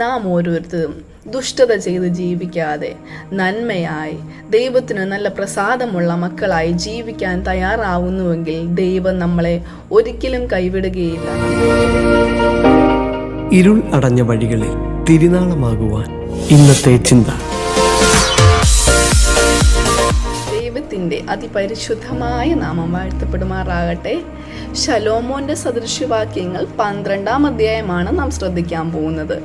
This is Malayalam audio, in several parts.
നാം ഓരോരുത്തരും ദുഷ്ടത ചെയ്ത് ജീവിക്കാതെ നന്മയായി ദൈവത്തിന് നല്ല പ്രസാദമുള്ള മക്കളായി ജീവിക്കാൻ തയ്യാറാവുന്നുവെങ്കിൽ ദൈവം നമ്മളെ ഒരിക്കലും കൈവിടുകയില്ല. ഇരുൾ അടഞ്ഞ വഴികളിൽ തിരുനാളമാകുവാൻ ഇന്നത്തെ ചിന്ത. ദൈവത്തിൻ്റെ അതിപരിശുദ്ധമായ നാമം വാഴ്ത്തപ്പെടുമാറാകട്ടെ. ശലോമോന്റെ സദൃശ്യവാക്യങ്ങൾ 12-ാം അധ്യായമാണ് നാം ശ്രദ്ധിക്കാൻ പോകുന്നത്.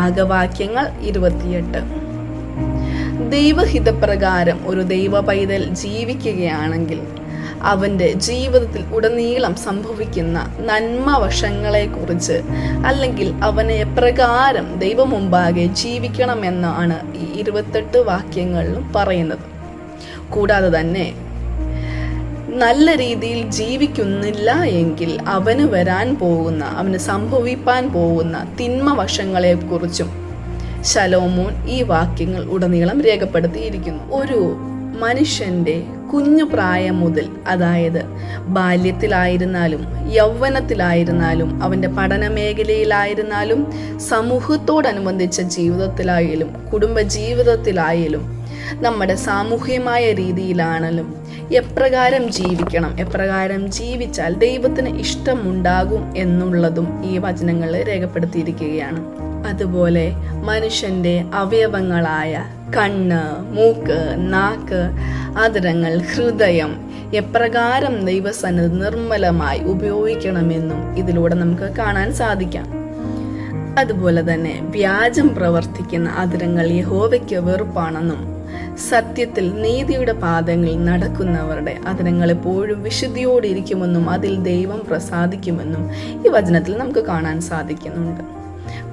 ആകവാക്യങ്ങൾ 28. ദൈവഹിതപ്രകാരം ഒരു ദൈവ പൈതൽ ജീവിക്കുകയാണെങ്കിൽ അവൻ്റെ ജീവിതത്തിൽ ഉടനീളം സംഭവിക്കുന്ന നന്മ വശങ്ങളെക്കുറിച്ച് അല്ലെങ്കിൽ അവനെ എപ്രകാരം ദൈവം മുമ്പാകെ ജീവിക്കണമെന്നാണ് ഈ 28 വാക്യങ്ങളിലും പറയുന്നത്. കൂടാതെ തന്നെ നല്ല രീതിയിൽ ജീവിക്കുന്നില്ല എങ്കിൽ അവന് സംഭവിപ്പാൻ പോകുന്ന തിന്മ വശങ്ങളെക്കുറിച്ചും ശലോമോൻ ഈ വാക്യങ്ങൾ ഉടനീളം രേഖപ്പെടുത്തിയിരിക്കുന്നു. ഒരു മനുഷ്യൻ്റെ കുഞ്ഞു പ്രായം മുതൽ, അതായത് ബാല്യത്തിലായിരുന്നാലും യൗവനത്തിലായിരുന്നാലും അവൻ്റെ പഠന മേഖലയിലായിരുന്നാലും സമൂഹത്തോടനുബന്ധിച്ച ജീവിതത്തിലായാലും കുടുംബജീവിതത്തിലായാലും നമ്മുടെ സാമൂഹ്യമായ രീതിയിലാണെങ്കിലും എപ്രകാരം ജീവിച്ചാൽ ദൈവത്തിന് ഇഷ്ടമുണ്ടാകും എന്നുള്ളതും ഈ വചനങ്ങളിൽ രേഖപ്പെടുത്തിയിരിക്കുകയാണ്. അതുപോലെ മനുഷ്യൻ്റെ അവയവങ്ങളായ കണ്ണ്, മൂക്ക്, നാക്ക്, അധരങ്ങൾ, ഹൃദയം എപ്രകാരം ദൈവസന്നിധി നിർമ്മലമായി ഉപയോഗിക്കണമെന്നും ഇതിലൂടെ നമുക്ക് കാണാൻ സാധിക്കാം. അതുപോലെ തന്നെ വ്യാജം പ്രവർത്തിക്കുന്ന അധരങ്ങൾ യഹോവയ്ക്ക് വെറുപ്പാണെന്നും സത്യത്തിൽ നീതിയുടെ പാദങ്ങളിൽ നടക്കുന്നവരുടെ അധരങ്ങൾ എപ്പോഴും വിശുദ്ധിയോടിരിക്കുമെന്നും അതിൽ ദൈവം പ്രസാദിക്കുമെന്നും ഈ വചനത്തിൽ നമുക്ക് കാണാൻ സാധിക്കുന്നുണ്ട്.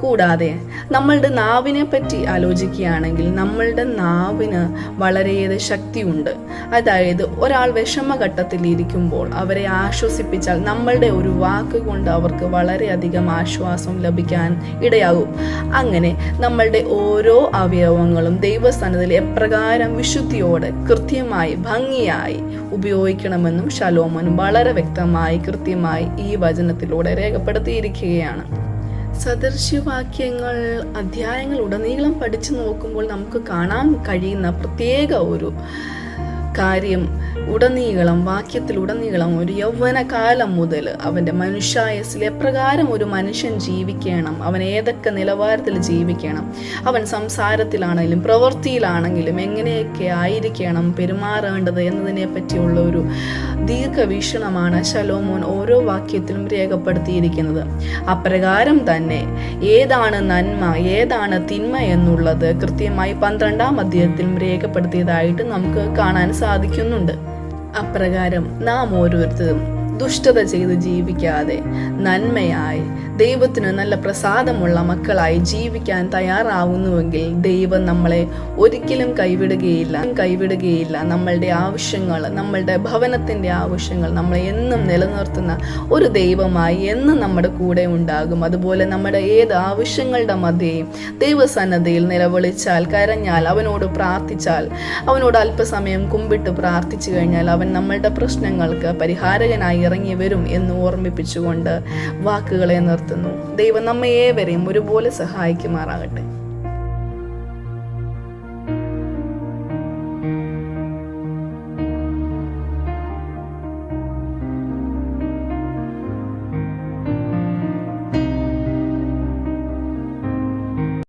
കൂടാതെ നമ്മളുടെ നാവിനെ പറ്റി ആലോചിക്കുകയാണെങ്കിൽ നമ്മളുടെ നാവിന് വളരെയേറെ ശക്തിയുണ്ട്. അതായത് ഒരാൾ വിഷമഘട്ടത്തിൽ ഇരിക്കുമ്പോൾ അവരെ ആശ്വസിപ്പിച്ചാൽ നമ്മളുടെ ഒരു വാക്ക് കൊണ്ട് അവർക്ക് വളരെയധികം ആശ്വാസം ലഭിക്കാൻ ഇടയാകും. അങ്ങനെ നമ്മളുടെ ഓരോ അവയവങ്ങളും ദൈവസന്നിധിയിൽ എപ്രകാരം വിശുദ്ധിയോടെ കൃത്യമായി ഭംഗിയായി ഉപയോഗിക്കണമെന്നും ശലോമോൻ വളരെ വ്യക്തമായി കൃത്യമായി ഈ വചനത്തിലൂടെ രേഖപ്പെടുത്തിയിരിക്കുകയാണ്. സദൃശ്യവാക്യങ്ങൾ അധ്യായങ്ങൾ ഉടനീളം പഠിച്ചു നോക്കുമ്പോൾ നമുക്ക് കാണാൻ കഴിയുന്ന പ്രത്യേക ഒരു കാര്യം, വാക്യത്തിലുടനീളം ഒരു യൗവനകാലം മുതൽ അവൻ്റെ മനുഷ്യായുസ്സിൽ എപ്രകാരം ഒരു മനുഷ്യൻ ജീവിക്കണം, അവൻ ഏതൊക്കെ നിലവാരത്തിൽ ജീവിക്കണം, അവൻ സംസാരത്തിലാണെങ്കിലും പ്രവൃത്തിയിലാണെങ്കിലും എങ്ങനെയൊക്കെ ആയിരിക്കണം പെരുമാറേണ്ടത് എന്നതിനെ പറ്റിയുള്ള ഒരു ദീർഘവീക്ഷണമാണ് ശലോമോൻ ഓരോ വാക്യത്തിലും രേഖപ്പെടുത്തിയിരിക്കുന്നത്. അപ്രകാരം തന്നെ ഏതാണ് നന്മ ഏതാണ് തിന്മ എന്നുള്ളത് കൃത്യമായി 12-ാം അധ്യായത്തിലും രേഖപ്പെടുത്തിയതായിട്ട് നമുക്ക് കാണാൻ സാധിക്കുന്നുണ്ട്. അപ്രകാരം നാം ഓരോരുത്തരും ദുഷ്ടത ചെയ്ത് ജീവിക്കാതെ നന്മയായി ദൈവത്തിന് നല്ല പ്രസാദമുള്ള മക്കളായി ജീവിക്കാൻ തയ്യാറാവുന്നുവെങ്കിൽ ദൈവം നമ്മളെ ഒരിക്കലും കൈവിടുകയില്ല. നമ്മളുടെ ആവശ്യങ്ങൾ, നമ്മളുടെ ഭവനത്തിൻ്റെ ആവശ്യങ്ങൾ നമ്മളെ എന്നും നിലനിർത്തുന്ന ഒരു ദൈവമായി എന്നും നമ്മുടെ കൂടെ ഉണ്ടാകും. അതുപോലെ നമ്മുടെ ഏത് ആവശ്യങ്ങളുടെ മധ്യേയും ദൈവസന്നദ്ധയിൽ നിലവിളിച്ചാൽ, കരഞ്ഞാൽ, അവനോട് പ്രാർത്ഥിച്ചാൽ, അവനോട് അല്പസമയം കുമ്പിട്ട് പ്രാർത്ഥിച്ചു കഴിഞ്ഞാൽ അവൻ നമ്മളുടെ പ്രശ്നങ്ങൾക്ക് പരിഹാരകനായി ഇറങ്ങി വരും എന്ന് ഓർമ്മിപ്പിച്ചുകൊണ്ട് വാക്കുകളെ നിർത്തുന്നു. ദൈവം നമ്മെ ഏവരെയും ഒരുപോലെ സഹായിക്കുമാറാകട്ടെ.